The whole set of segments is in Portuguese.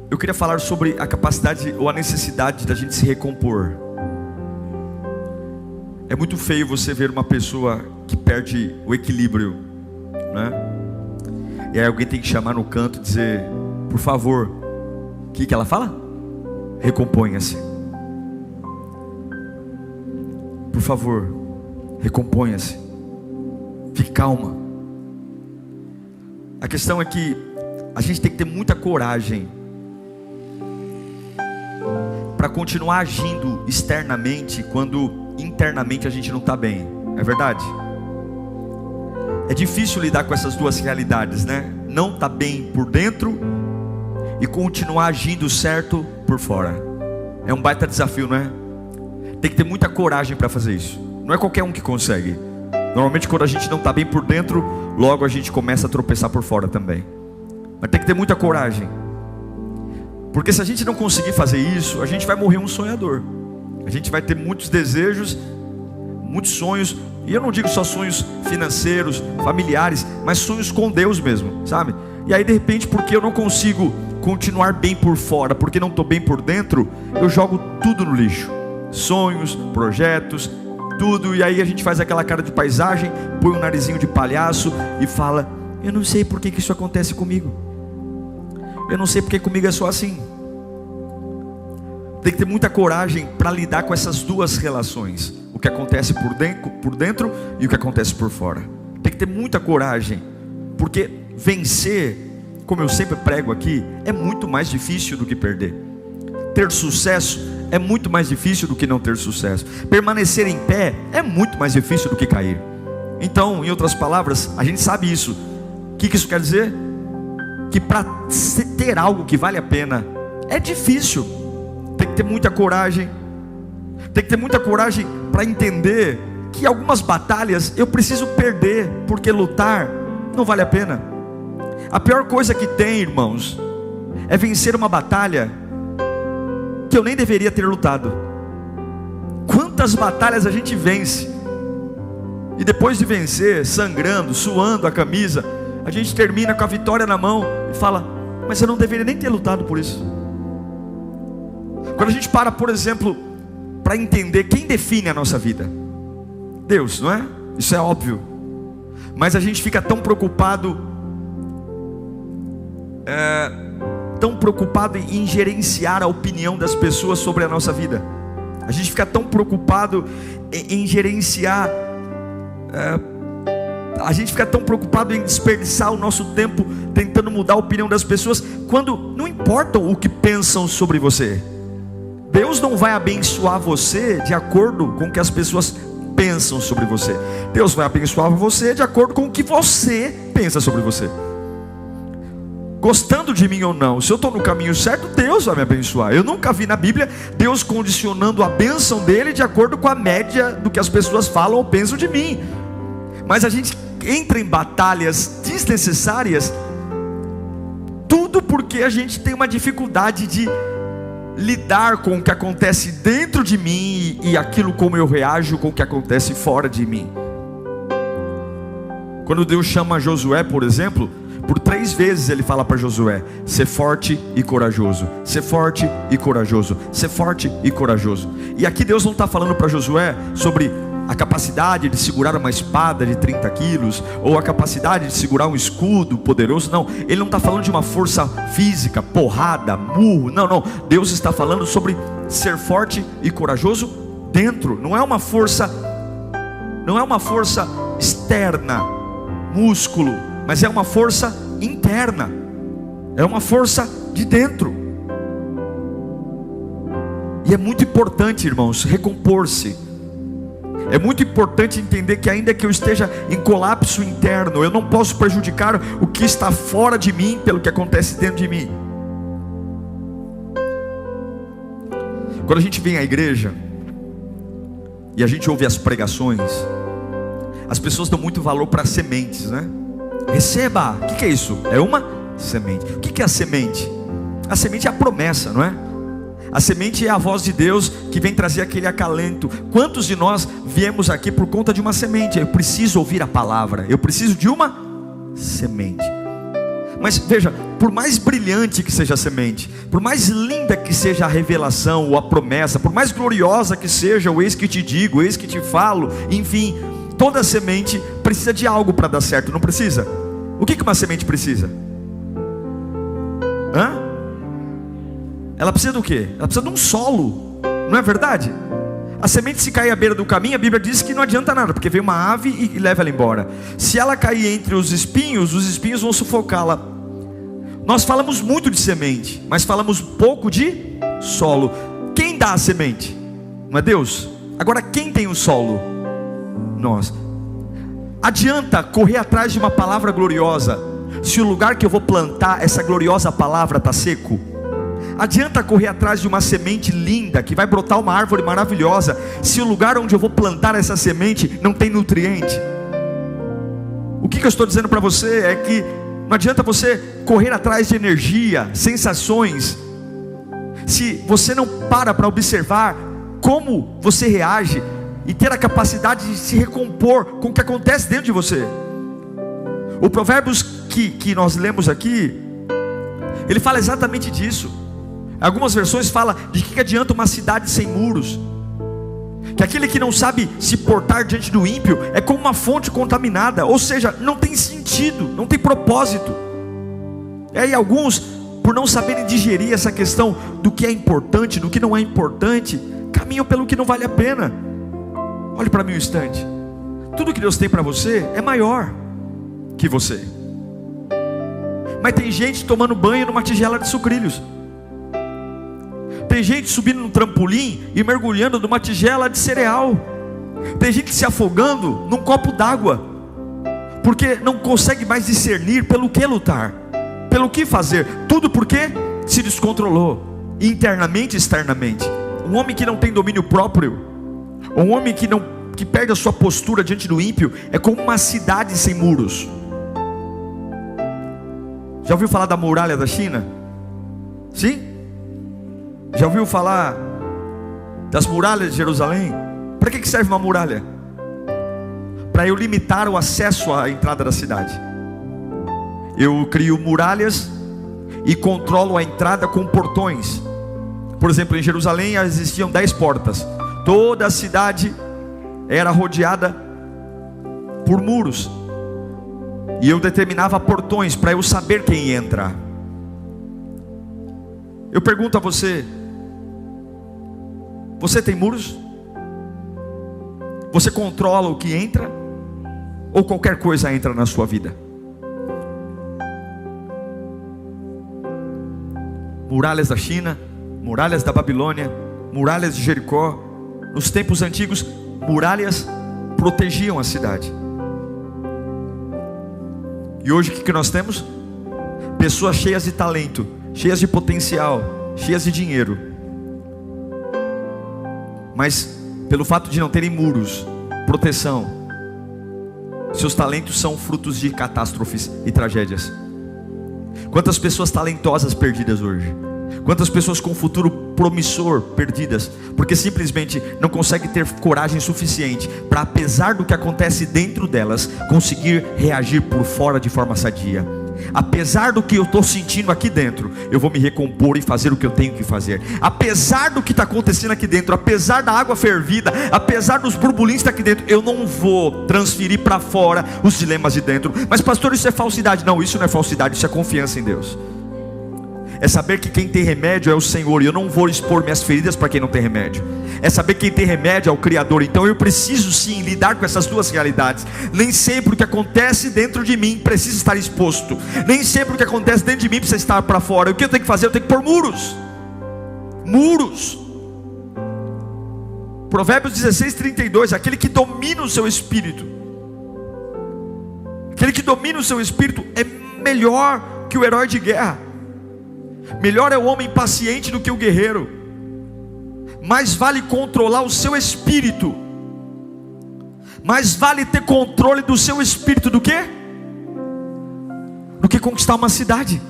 eu queria falar sobre a capacidade ou a necessidade da gente se recompor. É muito feio você ver uma pessoa que perde o equilíbrio, né? E aí alguém tem que chamar no canto e dizer: por favor, o que ela fala? Recomponha-se. Por favor, recomponha-se. Fique calma. A questão é que a gente tem que ter muita coragem para continuar agindo externamente quando internamente a gente não está bem. É verdade? É difícil lidar com essas duas realidades, né? Não estar bem por dentro e continuar agindo certo por fora. É um baita desafio, não é? Tem que ter muita coragem para fazer isso. Não é qualquer um que consegue. Normalmente quando a gente não está bem por dentro, logo a gente começa a tropeçar por fora também. Mas tem que ter muita coragem. Porque se a gente não conseguir fazer isso, a gente vai morrer um sonhador. A gente vai ter muitos desejos, muitos sonhos. E eu não digo só sonhos financeiros, familiares, mas sonhos com Deus mesmo, sabe? E aí de repente, porque eu não consigo continuar bem por fora, porque não estou bem por dentro, eu jogo tudo no lixo. Sonhos, projetos, tudo. E aí a gente faz aquela cara de paisagem, põe um narizinho de palhaço e fala: eu não sei por que isso acontece comigo. Eu não sei porque comigo é só assim. Tem que ter muita coragem para lidar com essas duas relações. O que acontece por dentro e o que acontece por fora. Tem que ter muita coragem. Porque vencer, como eu sempre prego aqui, é muito mais difícil do que perder. Ter sucesso é muito mais difícil do que não ter sucesso. Permanecer em pé é muito mais difícil do que cair. Então, em outras palavras, a gente sabe isso. O que isso quer dizer? Que para ter algo que vale a pena é difícil. Tem que ter muita coragem. Tem que ter muita coragem para entender que algumas batalhas eu preciso perder, porque lutar não vale a pena. A pior coisa que tem, irmãos, é vencer uma batalha que eu nem deveria ter lutado. Quantas batalhas a gente vence e depois de vencer, sangrando, suando a camisa, a gente termina com a vitória na mão e fala: mas eu não deveria nem ter lutado por isso. Quando a gente para, por exemplo, para entender quem define a nossa vida, Deus, não é? Isso é óbvio. Mas a gente fica tão preocupado em gerenciar a opinião das pessoas sobre a nossa vida. A gente fica tão preocupado em gerenciar, a gente fica tão preocupado em desperdiçar o nosso tempo tentando mudar a opinião das pessoas, quando não importa o que pensam sobre você. Deus não vai abençoar você de acordo com o que as pessoas pensam sobre você. Deus vai abençoar você de acordo com o que você pensa sobre você. Gostando de mim ou não, se eu estou no caminho certo, Deus vai me abençoar. Eu nunca vi na Bíblia Deus condicionando a bênção dele de acordo com a média do que as pessoas falam ou pensam de mim. Mas a gente entra em batalhas desnecessárias, tudo porque a gente tem uma dificuldade de lidar com o que acontece dentro de mim e aquilo como eu reajo com o que acontece fora de mim. Quando Deus chama Josué, por exemplo, por 3 vezes ele fala para Josué: ser forte e corajoso, ser forte e corajoso, ser forte e corajoso. E aqui Deus não está falando para Josué sobre a capacidade de segurar uma espada de 30 quilos, ou a capacidade de segurar um escudo poderoso. Não, ele não está falando de uma força física, porrada, murro. Não, Deus está falando sobre ser forte e corajoso dentro. Não é uma força externa, músculo, mas é uma força interna. É uma força de dentro. E é muito importante, irmãos, recompor-se. É muito importante entender que ainda que eu esteja em colapso interno, eu não posso prejudicar o que está fora de mim pelo que acontece dentro de mim. Quando a gente vem à igreja e a gente ouve as pregações, as pessoas dão muito valor para sementes, né? Receba, o que é isso? É uma semente. O que é a semente? A semente é a promessa, não é? A semente é a voz de Deus que vem trazer aquele acalento. Quantos de nós viemos aqui por conta de uma semente? Eu preciso ouvir a palavra, eu preciso de uma semente. Mas veja, por mais brilhante que seja a semente, por mais linda que seja a revelação ou a promessa, por mais gloriosa que seja o eis que te digo, eis que te falo, enfim, toda semente precisa de algo para dar certo, não precisa? O que uma semente precisa? Ela precisa do quê? Ela precisa de um solo, não é verdade? A semente, se cair à beira do caminho, a Bíblia diz que não adianta nada, porque vem uma ave e leva ela embora. Se ela cair entre os espinhos vão sufocá-la. Nós falamos muito de semente, mas falamos pouco de solo. Quem dá a semente? Não é Deus? Agora quem tem o solo? Nós. Adianta correr atrás de uma palavra gloriosa, se o lugar que eu vou plantar essa gloriosa palavra está seco? Adianta correr atrás de uma semente linda, que vai brotar uma árvore maravilhosa, se o lugar onde eu vou plantar essa semente não tem nutriente? O que eu estou dizendo para você é que não adianta você correr atrás de energia, sensações, se você não para observar como você reage e ter a capacidade de se recompor com o que acontece dentro de você. O Provérbios que nós lemos aqui, ele fala exatamente disso. Algumas versões falam de que adianta uma cidade sem muros, que aquele que não sabe se portar diante do ímpio é como uma fonte contaminada, ou seja, não tem sentido, não tem propósito. E alguns, por não saberem digerir essa questão do que é importante, do que não é importante, caminham pelo que não vale a pena. Olhe para mim um instante. Tudo que Deus tem para você é maior que você. Mas tem gente tomando banho numa tigela de sucrilhos. Tem gente subindo no trampolim e mergulhando numa tigela de cereal. Tem gente se afogando num copo d'água, porque não consegue mais discernir pelo que lutar, pelo que fazer. Tudo porque se descontrolou, internamente e externamente. Um homem que não tem domínio próprio, um homem que perde a sua postura diante do ímpio, é como uma cidade sem muros. Já ouviu falar da muralha da China? Sim? Já ouviu falar das muralhas de Jerusalém? Para que serve uma muralha? Para eu limitar o acesso à entrada da cidade. Eu crio muralhas e controlo a entrada com portões. Por exemplo, em Jerusalém existiam 10 portas. Toda a cidade era rodeada por muros, e eu determinava portões para eu saber quem ia entrar. Eu pergunto a você: você tem muros? Você controla o que entra? Ou qualquer coisa entra na sua vida? Muralhas da China, muralhas da Babilônia, muralhas de Jericó. Nos tempos antigos, muralhas protegiam a cidade. E hoje o que nós temos? Pessoas cheias de talento, cheias de potencial, cheias de dinheiro, mas pelo fato de não terem muros, proteção, seus talentos são frutos de catástrofes e tragédias. Quantas pessoas talentosas perdidas hoje? Quantas pessoas com futuro promissor perdidas, porque simplesmente não conseguem ter coragem suficiente para, apesar do que acontece dentro delas, conseguir reagir por fora de forma sadia. Apesar do que eu estou sentindo aqui dentro, eu vou me recompor e fazer o que eu tenho que fazer. Apesar do que está acontecendo aqui dentro, apesar da água fervida, apesar dos burburinhos que está aqui dentro, eu não vou transferir para fora os dilemas de dentro. Mas pastor, isso é falsidade. Não, isso não é falsidade, isso é confiança em Deus. É saber que quem tem remédio é o Senhor, e eu não vou expor minhas feridas para quem não tem remédio. É saber que quem tem remédio é o Criador. Então eu preciso sim lidar com essas duas realidades. Nem sempre o que acontece dentro de mim precisa estar exposto. Nem sempre o que acontece dentro de mim precisa estar para fora. O que eu tenho que fazer? Eu tenho que pôr muros. Muros. Provérbios 16:32. Aquele que domina o seu espírito, aquele que domina o seu espírito é melhor que o herói de guerra. Melhor é o homem paciente do que o guerreiro. Mais vale controlar o seu espírito, mais vale ter controle do seu espírito do que conquistar uma cidade.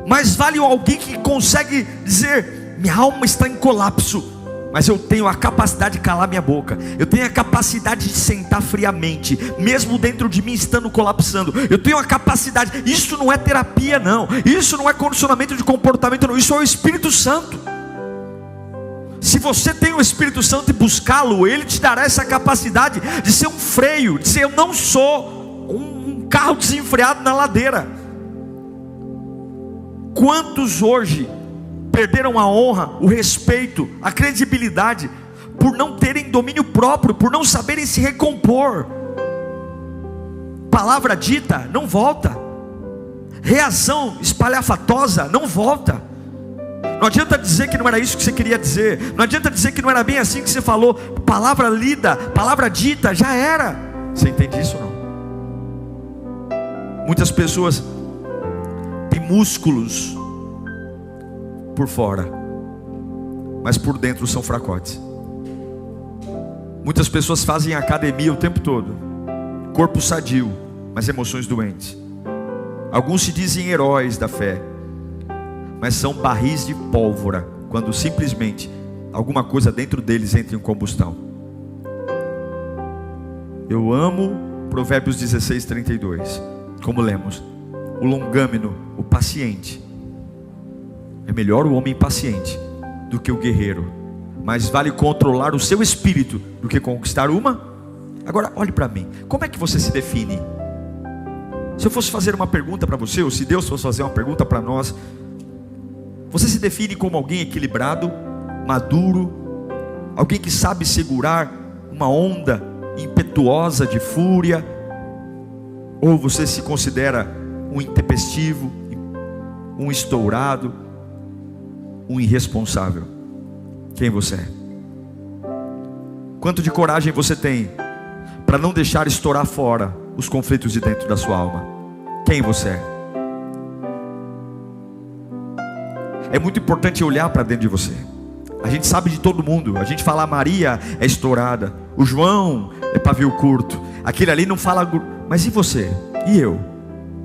Mais vale alguém que consegue dizer: minha alma está em colapso, mas eu tenho a capacidade de calar minha boca, eu tenho a capacidade de sentar friamente, mesmo dentro de mim estando colapsando, eu tenho a capacidade. Isso não é terapia não, isso não é condicionamento de comportamento não, isso é o Espírito Santo. Se você tem o Espírito Santo e buscá-lo, ele te dará essa capacidade de ser um freio, de ser, eu não sou um carro desenfreado na ladeira. Quantos hoje perderam a honra, o respeito, a credibilidade, por não terem domínio próprio, por não saberem se recompor? Palavra dita não volta, reação espalhafatosa não volta. Não adianta dizer que não era isso que você queria dizer, não adianta dizer que não era bem assim que você falou. Palavra lida, palavra dita, já era. Você entende isso ou não? Muitas pessoas têm músculos por fora, mas por dentro são fracotes. Muitas pessoas fazem academia o tempo todo, corpo sadio, mas emoções doentes. Alguns se dizem heróis da fé, mas são barris de pólvora, quando simplesmente alguma coisa dentro deles entra em combustão. Eu amo Provérbios 16:32, como lemos: o longâmino, o paciente. É melhor o homem paciente do que o guerreiro, mas vale controlar o seu espírito do que conquistar uma. Agora olhe para mim, como é que você se define? Se eu fosse fazer uma pergunta para você, ou se Deus fosse fazer uma pergunta para nós, você se define como alguém equilibrado, maduro, alguém que sabe segurar uma onda impetuosa de fúria, ou você se considera um intempestivo, um estourado, um irresponsável? Quem você é? Quanto de coragem você tem para não deixar estourar fora os conflitos de dentro da sua alma? Quem você é? É muito importante olhar para dentro de você. A gente sabe de todo mundo. A gente fala: a Maria é estourada, o João é pavio curto, aquele ali não fala. Mas e você? E eu?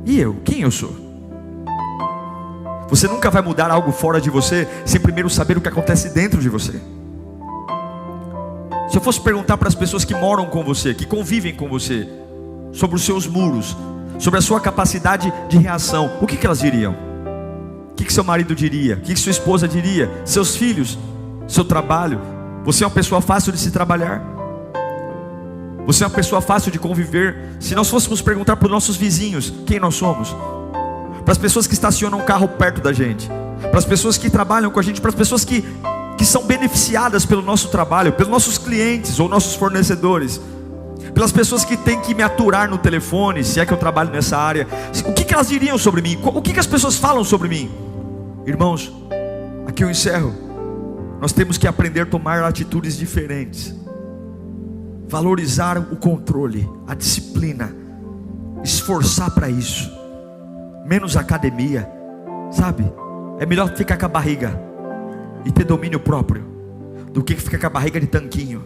E eu? Quem eu sou? Você nunca vai mudar algo fora de você sem primeiro saber o que acontece dentro de você. Se eu fosse perguntar para as pessoas que moram com você, que convivem com você, sobre os seus muros, sobre a sua capacidade de reação, o que elas diriam? O que seu marido diria? O que sua esposa diria? Seus filhos? Seu trabalho? Você é uma pessoa fácil de se trabalhar? Você é uma pessoa fácil de conviver? Se nós fôssemos perguntar para os nossos vizinhos quem nós somos, para as pessoas que estacionam um carro perto da gente, para as pessoas que trabalham com a gente, para as pessoas que são beneficiadas pelo nosso trabalho, pelos nossos clientes ou nossos fornecedores, pelas pessoas que têm que me aturar no telefone, se é que eu trabalho nessa área, o que elas diriam sobre mim? O que as pessoas falam sobre mim? Irmãos, aqui eu encerro. Nós temos que aprender a tomar atitudes diferentes, valorizar o controle, a disciplina, esforçar para isso. Menos academia, sabe? É melhor ficar com a barriga e ter domínio próprio do que ficar com a barriga de tanquinho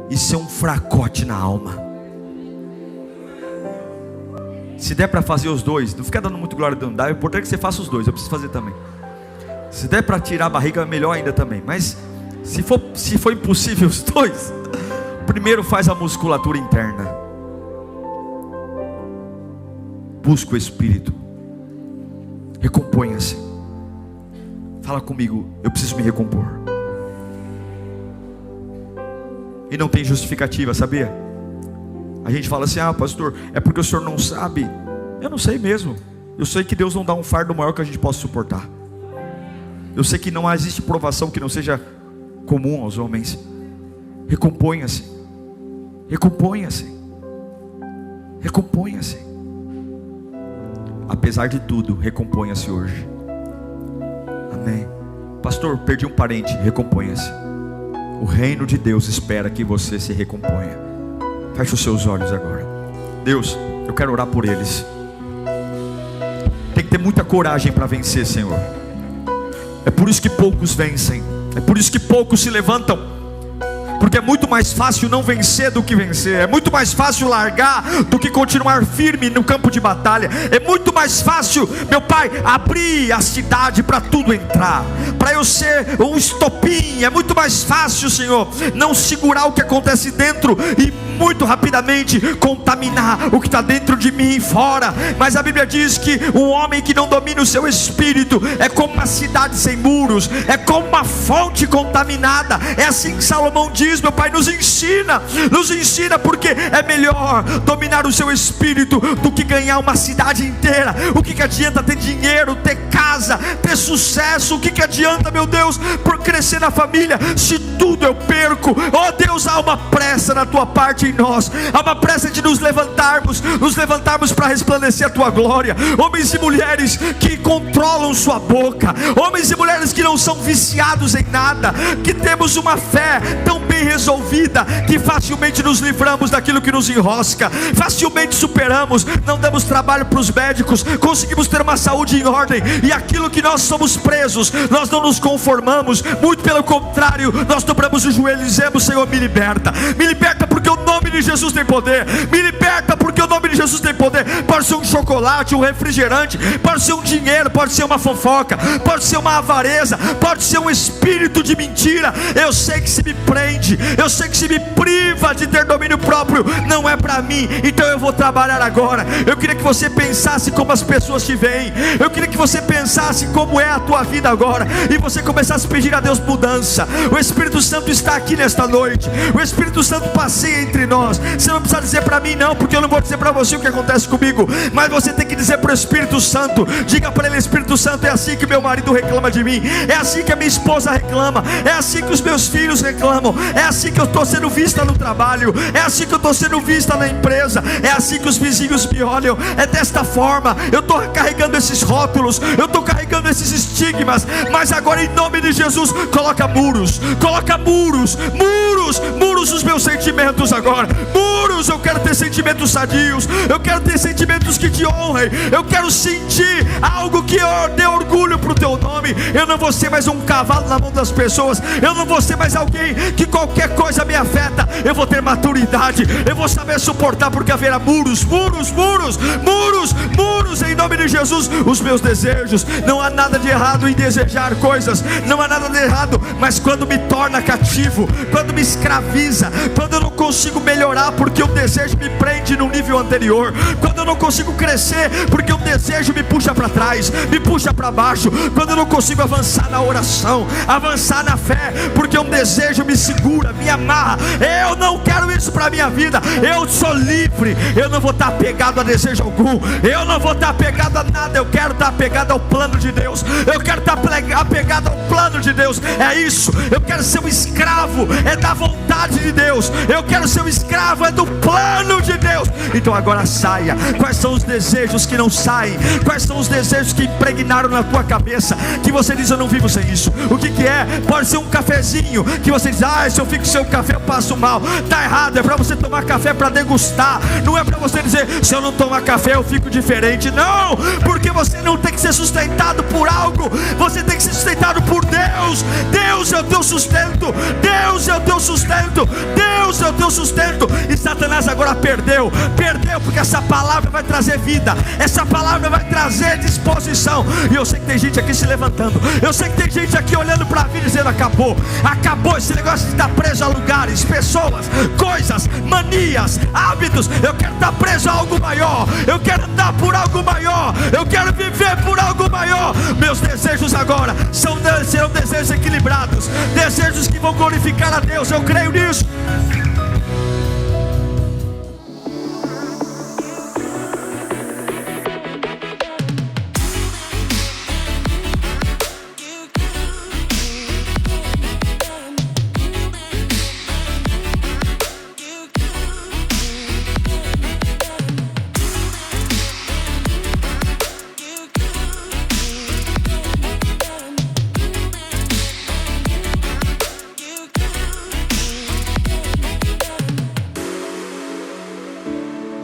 e ser um fracote na alma. Se der para fazer os dois, não fica dando muito glória a Deus, é importante que você faça os dois. Eu preciso fazer também. Se der para tirar a barriga, melhor ainda também. Mas se for impossível os dois, primeiro faz a musculatura interna. Busca o Espírito. Recomponha-se. Fala comigo: eu preciso me recompor. E não tem justificativa, sabia? A gente fala assim: ah, pastor, é porque o senhor não sabe. Eu não sei mesmo. Eu sei que Deus não dá um fardo maior que a gente possa suportar. Eu sei que não existe provação que não seja comum aos homens. Recomponha-se. Recomponha-se. Recomponha-se. Apesar de tudo, recomponha-se hoje. Amém. Pastor, perdi um parente. Recomponha-se. O reino de Deus espera que você se recomponha. Feche os seus olhos agora. Deus, eu quero orar por eles. Tem que ter muita coragem para vencer, Senhor. É por isso que poucos vencem. É por isso que poucos se levantam. Porque é muito mais fácil não vencer do que vencer. É muito mais fácil largar do que continuar firme no campo de batalha. É muito mais fácil, meu Pai, abrir a cidade para tudo entrar, para eu ser um estopim. É muito mais fácil, Senhor, não segurar o que acontece dentro e muito rapidamente contaminar o que está dentro de mim e fora. Mas a Bíblia diz que um homem que não domina o seu espírito é como uma cidade sem muros, é como uma fonte contaminada. É assim que Salomão diz, meu Pai, nos ensina, porque é melhor dominar o seu espírito do que ganhar uma cidade inteira. O que adianta ter dinheiro, ter casa, ter sucesso? O que adianta, meu Deus, por crescer na família, se tudo eu perco? Oh Deus, há uma pressa na tua parte em nós, há uma pressa de nos levantarmos para resplandecer a tua glória. Homens e mulheres que controlam sua boca, homens e mulheres que não são viciados em nada, que temos uma fé tão bem resolvida que facilmente nos livramos daquilo que nos enrosca, facilmente superamos, não damos trabalho para os médicos, conseguimos ter uma saúde em ordem, e aquilo que nós somos presos, nós não nos conformamos, muito pelo contrário, nós dobramos os joelhos e dizemos: Senhor, me liberta porque o nome de Jesus tem poder, me liberta porque o nome de Jesus tem poder. Pode ser um chocolate, um refrigerante, pode ser um dinheiro, pode ser uma fofoca, pode ser uma avareza, pode ser um espírito de mentira. Eu sei que se me prende, eu sei que se me priva de ter domínio próprio, não é para mim, então eu vou trabalhar agora. Eu queria que você pensasse como as pessoas te veem, eu queria que você pensasse como é a tua vida agora, e você começasse a pedir a Deus mudança. O Espírito Santo está aqui nesta noite, o Espírito Santo passeia entre nós. Você não precisa dizer para mim não, porque eu não vou dizer para você o que acontece comigo, mas você tem que dizer para o Espírito Santo. Diga para ele: Espírito Santo, é assim que meu marido reclama de mim, é assim que a minha esposa reclama, é assim que os meus filhos reclamam, é assim que eu estou sendo vista no trabalho, é assim que eu estou sendo vista na empresa, é assim que os vizinhos me olham, é desta forma. Eu estou carregando esses rótulos, eu estou carregando esses estigmas, mas agora, em nome de Jesus, coloca muros os meus sentimentos agora, muros. Eu quero ter sentimentos sadios, eu quero ter sentimentos que te honrem, eu quero sentir algo que dê orgulho para o teu nome. Eu não vou ser mais um cavalo na mão das pessoas, eu não vou ser mais alguém que qualquer coisa me afeta. Eu vou ter maturidade, eu vou saber suportar, porque haverá muros em nome de Jesus. Os meus desejos, não há nada de errado em desejar coisas, não há nada de errado, mas quando me torna cativo, quando me escraviza, quando eu não consigo melhorar porque o desejo me prende no nível anterior, quando eu não consigo crescer porque o desejo me puxa para trás, me puxa para baixo, quando eu não consigo avançar na oração, avançar na fé, porque um desejo me segura, me amarra. Eu não quero isso para a minha vida. Eu sou livre, eu não vou estar apegado a desejo algum, eu não vou estar apegado a nada. Eu quero estar apegado ao plano de Deus, eu quero estar apegado ao plano de Deus. É isso, eu quero ser um escravo, é da vontade de Deus. Eu quero ser um escravo, é do plano de Deus. Então agora saia. Quais são os desejos que não saem? Quais são os desejos que impregnaram na tua cabeça, que você diz: eu não vivo sem isso? O que é? Pode ser um cafezinho, que você diz: se eu fico sem o café eu passo mal. Está errado, é para você tomar café para degustar, não é para você dizer: se eu não tomar café eu fico diferente. Não, porque você não tem que ser sustentado por algo, você tem que ser sustentado por Deus. Deus é o teu sustento, Deus é o teu sustento, Deus é o teu sustento. E Satanás agora perdeu, porque essa palavra vai trazer vida, essa palavra vai trazer disposição. E eu sei que tem gente aqui se levantando, eu sei que tem gente aqui olhando para a vida dizendo: acabou esse negócio de estar preso a lugares, pessoas, coisas, manias, hábitos. Eu quero estar preso a algo maior, eu quero andar por algo maior, eu quero viver por algo maior. Meus desejos agora serão desejos equilibrados, desejos que vão glorificar a Deus. Eu creio nisso.